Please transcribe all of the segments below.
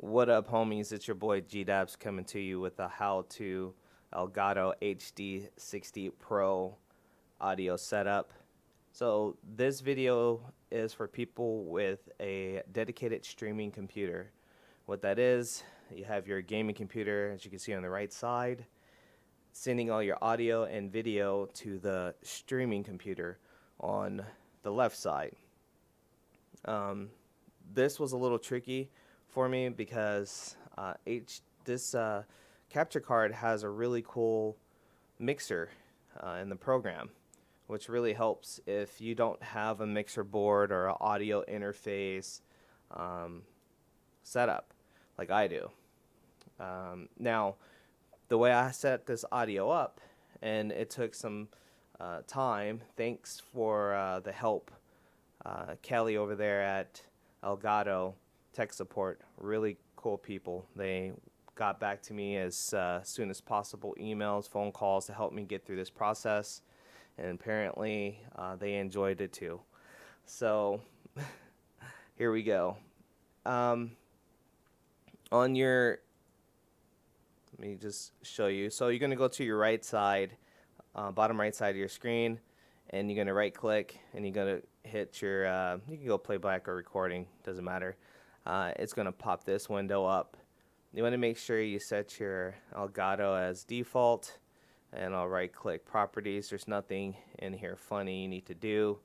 What up, homies? It's your boy G-Dabs coming to you with a how-to Elgato HD60 Pro audio setup. So this video is for people with a dedicated streaming computer. What that is, you have your gaming computer, as you can see on the right side, sending all your audio and video to the streaming computer on the left side. This was a little tricky for me because this capture card has a really cool mixer in the program, which really helps if you don't have a mixer board or an audio interface setup like I do. Now, the way I set this audio up, and it took some time, thanks for the help, Kelly over there at Elgato tech support, really cool people. They got back to me as soon as possible, emails, phone calls to help me get through this process, and apparently they enjoyed it too. So here we go. On your, let me just show you. So you're going to go to your right side, bottom right side of your screen, and you're going to right click, and you're going to hit your, you can go playback or recording, doesn't matter. It's going to pop this window up. You want to make sure you set your Elgato as default, and I'll right click properties. There's nothing in here funny you need to do.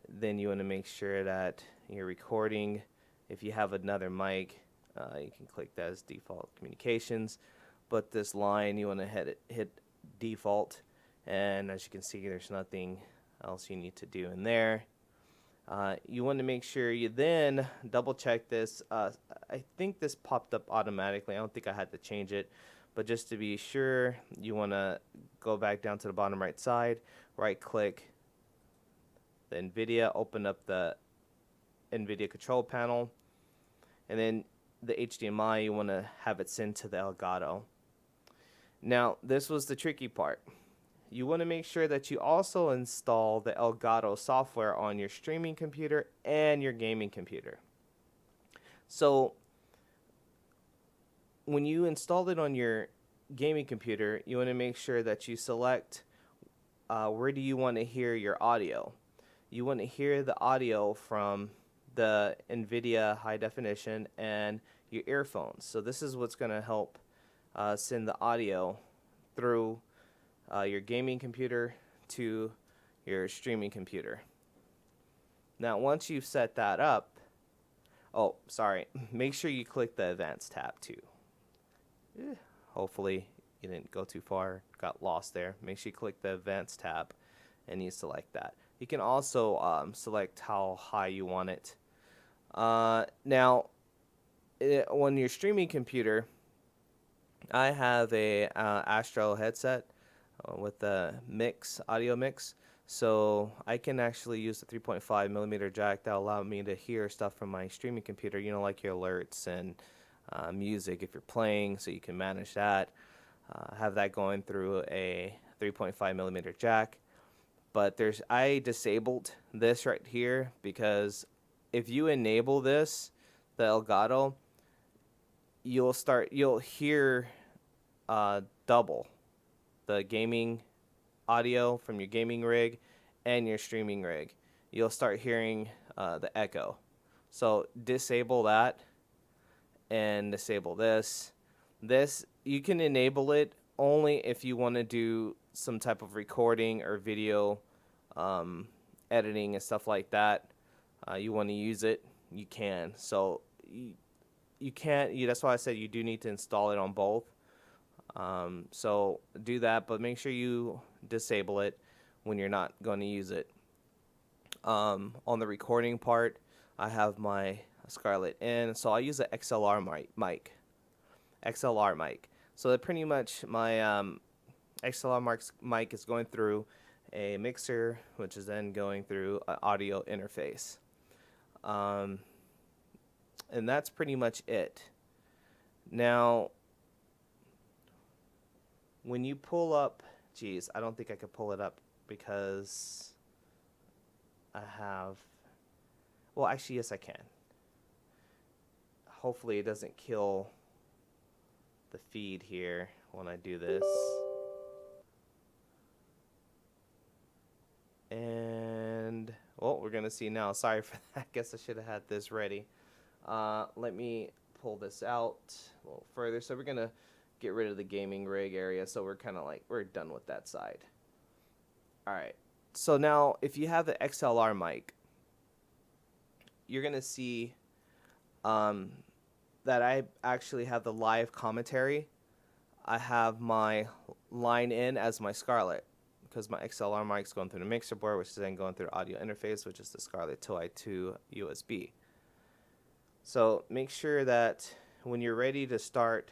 Then you want to make sure that you're recording. If you have another mic, you can click that as default communications, but this line you want to hit default, and as you can see, there's nothing else you need to do in there. You want to make sure you then double check this. I think this popped up automatically. I don't think I had to change it, but just to be sure, you want to go back down to the bottom right side, right click the NVIDIA, open up the NVIDIA control panel, and then the HDMI, you want to have it sent to the Elgato. Now, this was the tricky part. You want to make sure that you also install the Elgato software on your streaming computer and your gaming computer. So when you install it on your gaming computer, you want to make sure that you select where do you want to hear your audio. You want to hear the audio from the NVIDIA high definition and your earphones. So this is what's going to help send the audio through your gaming computer to your streaming computer. Now, once you've set that up, oh, sorry, make sure you click the Advanced tab too. Hopefully you didn't go too far, got lost there. Make sure you click the Advanced tab and you select that. You can also select how high you want it. Now, on your streaming computer, I have a Astro headset with the audio mix, so I can actually use the 3.5 millimeter jack that allow me to hear stuff from my streaming computer, you know, like your alerts and music if you're playing, so you can manage that. Have that going through a 3.5 millimeter jack. But I disabled this right here because if you enable this, the Elgato, you'll hear double the gaming audio from your gaming rig and your streaming rig. You'll start hearing the echo. So disable that and disable this. This, you can enable it only if you want to do some type of recording or video editing and stuff like that. You want to use it, you can. So you can't, that's why I said you do need to install it on both. So do that, but make sure you disable it when you're not going to use it. On the recording part, I have my Scarlett in, so I use an XLR mic. So that pretty much my XLR mic is going through a mixer, which is then going through an audio interface. And that's pretty much it. Now, when you pull up, geez, I don't think I could pull it up because I have, well, actually, yes, I can. hopefully it doesn't kill the feed here when I do this. And, well, we're going to see now. Sorry for that. I guess I should have had this ready. Let me pull this out a little further. So we're going to get rid of the gaming rig area. So we're kind of like, we're done with that side. All right. So now if you have the XLR mic, you're going to see that I actually have the live commentary. I have my line in as my Scarlett, because my XLR mic's going through the mixer board, which is then going through the audio interface, which is the Scarlett 2i2 USB. So make sure that when you're ready to start,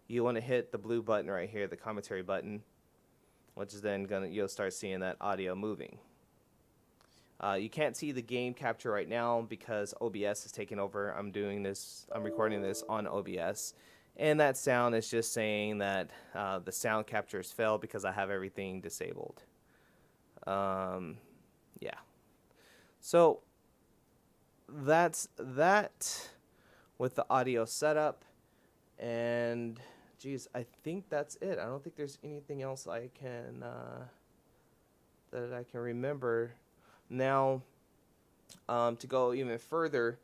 you want to hit the blue button right here, the commentary button, which is then you'll start seeing that audio moving. You can't see the game capture right now because OBS is taking over. I'm recording this on OBS. And that sound is just saying that the sound captures failed because I have everything disabled. Yeah. So that's that with the audio setup. And geez, I think that's it. I don't think there's anything else I can that I can remember. Now, to go even further,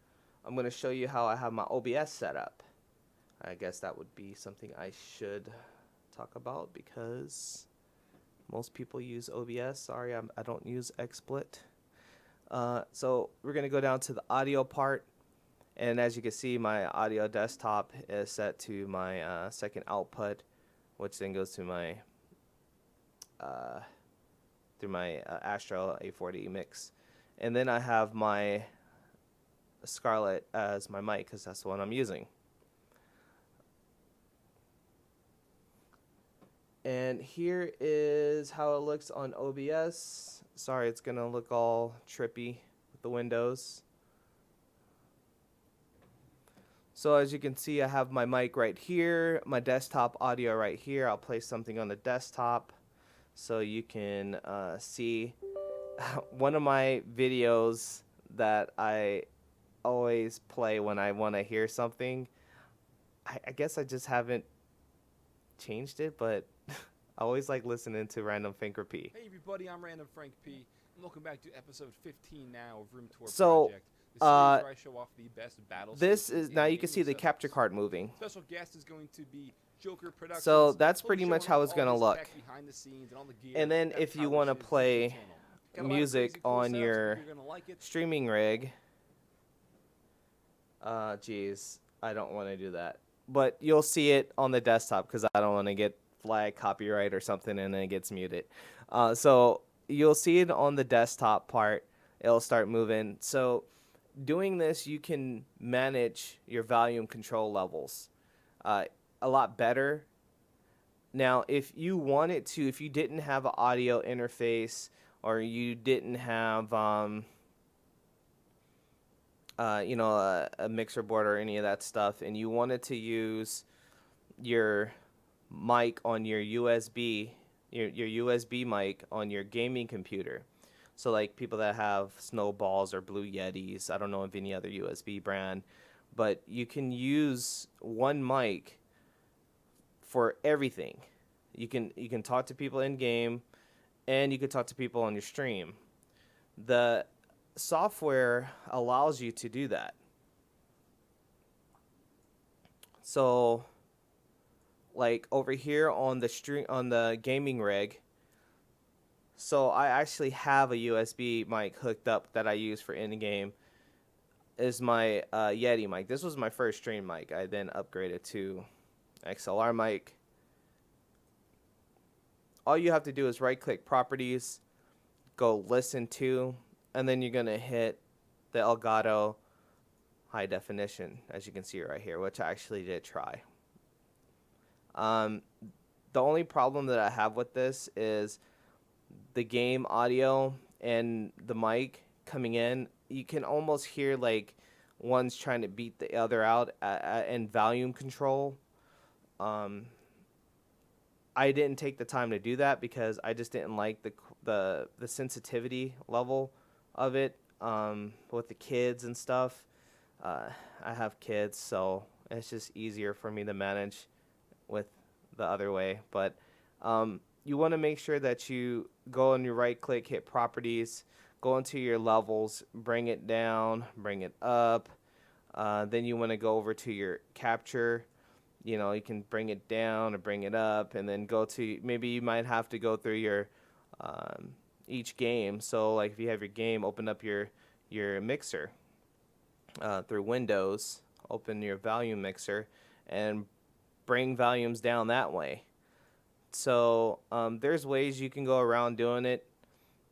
I'm going to show you how I have my OBS set up. I guess that would be something I should talk about because most people use OBS. Sorry, I don't use XSplit. So we're going to go down to the audio part. And as you can see, my audio desktop is set to my second output, which then goes to my Astro A40 mix. And then I have my Scarlett as my mic because that's the one I'm using. And here is how it looks on OBS. Sorry, it's going to look all trippy with the windows. So as you can see, I have my mic right here, my desktop audio right here. I'll place something on the desktop so you can see. One of my videos that I always play when I want to hear something, I guess I just haven't changed it, but I always like listening to Random Frank P. Hey everybody, I'm Random Frank P. And welcome back to episode 15 now of Room Tour So, Project. The series where I show off the best battle this is now you can see the capture card moving. Special guest is going to be Joker Productions. So that's pretty much how it's gonna look. And then if you want to play music on your streaming rig, geez, I don't want to do that. But you'll see it on the desktop because I don't want to get flag copyright or something and then it gets muted. So you'll see it on the desktop part. It'll start moving. So doing this, you can manage your volume control levels a lot better. Now, if you wanted to, if you didn't have an audio interface or you didn't have, a mixer board or any of that stuff, and you wanted to use your mic on your USB, your USB mic on your gaming computer. So like people that have Snowballs or Blue Yetis, I don't know of any other USB brand, but you can use one mic for everything. You can talk to people in game, and you can talk to people on your stream. The software allows you to do that. So like over here on the gaming rig, so I actually have a USB mic hooked up that I use for in-game. Is my Yeti mic. This was my first stream mic. I then upgraded to XLR mic. All you have to do is right-click Properties, go Listen To, and then you're going to hit the Elgato High Definition, as you can see right here, which I actually did try. The only problem that I have with this is the game audio and the mic coming in. You can almost hear like one's trying to beat the other out in volume control. I didn't take the time to do that because I just didn't like the sensitivity level of it with the kids and stuff. I have kids, so it's just easier for me to manage with the other way. But you want to make sure that you go on your right click, hit properties, go into your levels, bring it down, bring it up. Then you want to go over to your capture. You know, you can bring it down or bring it up, and then go to, maybe you might have to go through your um, each game. So like if you have your game, open up your mixer through Windows, open your volume mixer, and bring volumes down that way. So there's ways you can go around doing it.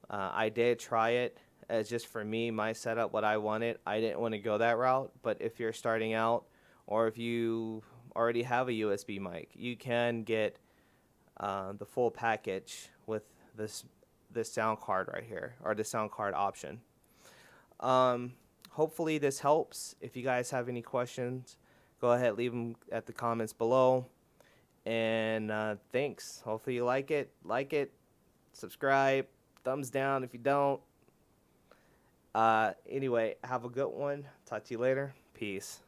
I did try it as just for me, my setup, what I wanted. I didn't want to go that route, but if you're starting out or if you already have a USB mic, you can get the full package with this sound card right here, or the sound card option. Um, Hopefully this helps. If you guys have any questions, go ahead, leave them at the comments below. And thanks. Hopefully you like it. Like it, subscribe, thumbs down if you don't. Anyway, have a good one. Talk to you later. Peace.